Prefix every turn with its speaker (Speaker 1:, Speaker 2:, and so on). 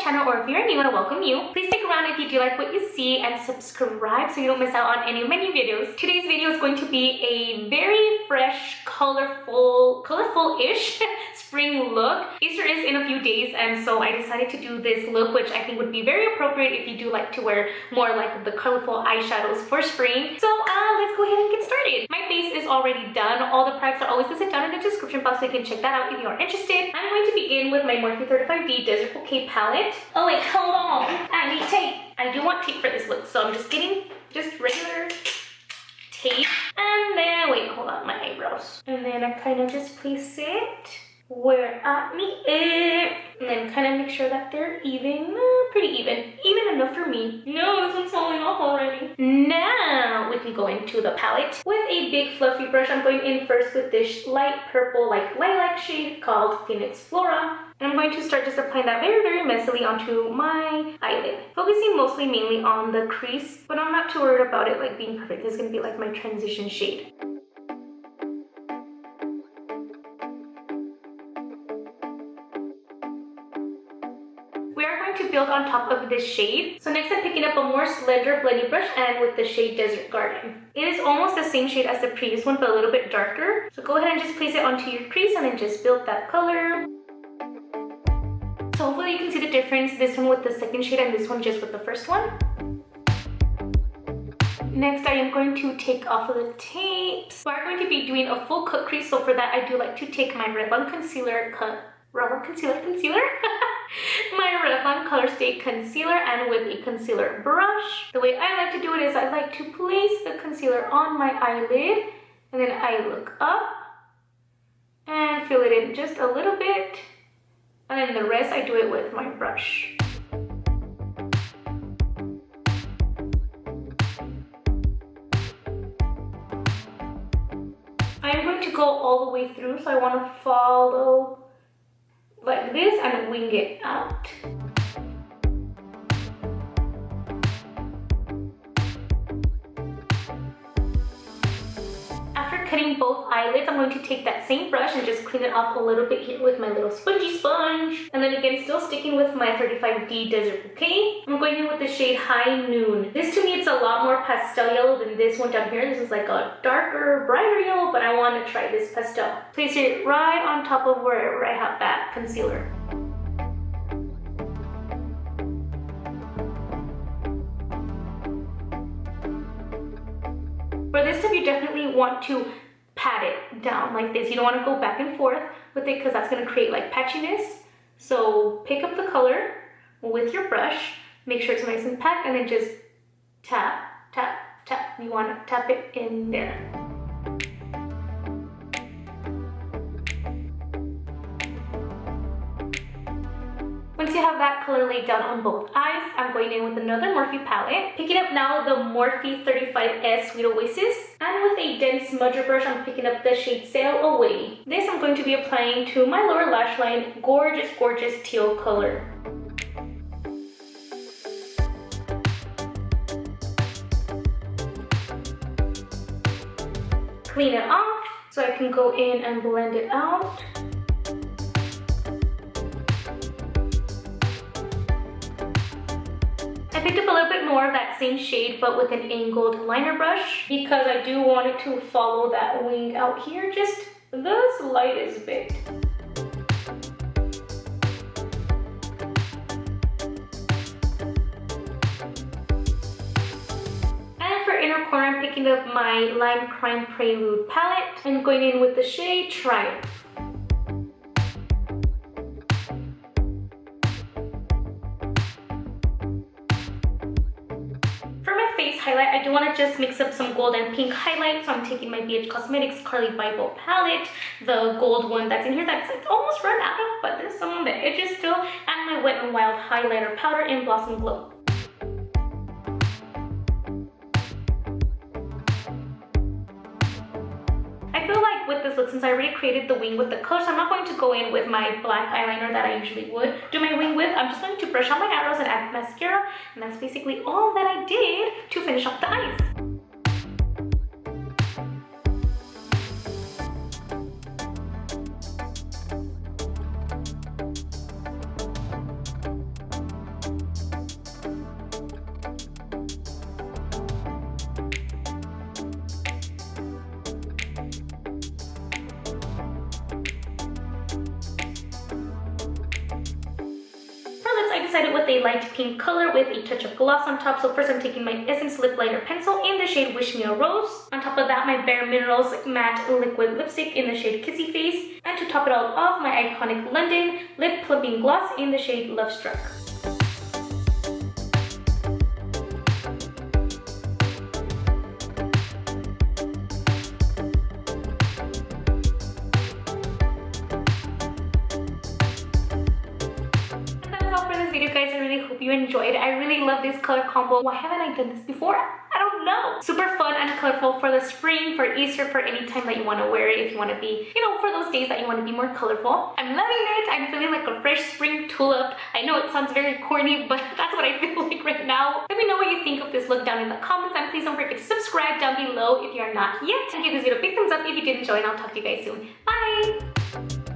Speaker 1: channel, or if you're new, I want to welcome you. Please stick around if you do like what you see and subscribe so you don't miss out on any of my new videos. Today's video is going to be a very fresh, colorful-ish spring look. Easter is in a few days, and so I decided to do this look, which I think would be very appropriate if you do like to wear more like the colorful eyeshadows for spring. So let's go ahead and get started. My base is already done. All the products are always listed down in the description box, so you can check that out if you are interested. I'm going to begin with my Morphe 35D Desert Bouquet palette. Oh wait, hold on. I need tape. I do want tape for this look, so I'm just getting regular tape. And then, wait, hold on, my eyebrows. And then I kind of just place it where I need it. And then kind of make sure that they're even, pretty even. Even enough for me. No, this one's falling off already. Now we can go into the palette. With a big fluffy brush, I'm going in first with this light purple, like lilac shade called Phoenix Flora. And I'm going to start just applying that very messily onto my eyelid. Focusing mostly mainly on the crease, but I'm not too worried about it like being perfect. This is going to be like my transition shade. We are going to build on top of this shade. So next I'm picking up a more slender blending brush and with the shade Desert Garden. It is almost the same shade as the previous one, but a little bit darker. So go ahead and just place it onto your crease and then just build that color. So hopefully you can see the difference, this one with the second shade and this one just with the first one. Next, I am going to take off the tapes. We're going to be doing a full cut crease, so for that I do like to take my Revlon concealer, my Revlon Colorstay concealer, and with a concealer brush. The way I like to do it is I like to place the concealer on my eyelid, and then I look up and fill it in just a little bit. And then the rest I do it with my brush. I'm going to go all the way through, so I want to follow like this and wing it out. Cutting both eyelids, I'm going to take that same brush and just clean it off a little bit here with my little spongy sponge. And then again, still sticking with my 35D Desert Bouquet, I'm going in with the shade High Noon. This to me, it's a lot more pastel yellow than this one down here. This is like a darker, brighter yellow, but I want to try this pastel. Place it right on top of wherever I have that concealer. For this step, you definitely want to pat it down like this. You don't want to go back and forth with it because that's going to create like patchiness. So pick up the color with your brush, make sure it's nice and packed, and then just tap, tap, tap. You want to tap it in there. Once you have that color laid down on both eyes, I'm going in with another Morphe palette. Picking up now the Morphe 35S Sweet Oasis. And with a dense smudger brush, I'm picking up the shade Sail Away. This I'm going to be applying to my lower lash line. Gorgeous, gorgeous teal color. Clean it off so I can go in and blend it out. I picked up a little bit more of that same shade, but with an angled liner brush, because I do want it to follow that wing out here just the slightest bit. And for inner corner, I'm picking up my Lime Crime Prelude palette and going in with the shade Triumph. Highlight, I do want to just mix up some gold and pink highlight, so I'm taking my Cosmetics Carli Bybel Palette, the gold one that's in here that's almost run out of, but there's some on the edges still, and my Wet n Wild highlighter powder in Blossom Glow. I feel like with this look, since I already created the wing with the color, so I'm not going to go in with my black eyeliner that I usually would do my wing with. I'm just going to brush on my eyebrows and add mascara, and that's basically all that I did to finish off the eyes. I decided with a light pink color with a touch of gloss on top. So first I'm taking my Essence Lip Liner Pencil in the shade Wish Me a Rose. On top of that, my Bare Minerals Matte Liquid Lipstick in the shade Kissy Face. And to top it all off, my iconic London Lip Plumping Gloss in the shade Love Struck. Video, guys. I really hope you enjoyed. I really love this color combo. Why haven't I done this before? I don't know. Super fun and colorful for the spring, for Easter, for any time that you want to wear it, if you want to be, you know, for those days that you want to be more colorful. I'm loving it. I'm feeling like a fresh spring tulip. I know it sounds very corny, but that's what I feel like right now. Let me know what you think of this look down in the comments, and please don't forget to subscribe down below if you are not yet, and give this video a big thumbs up if you did enjoy, and I'll talk to you guys soon. Bye!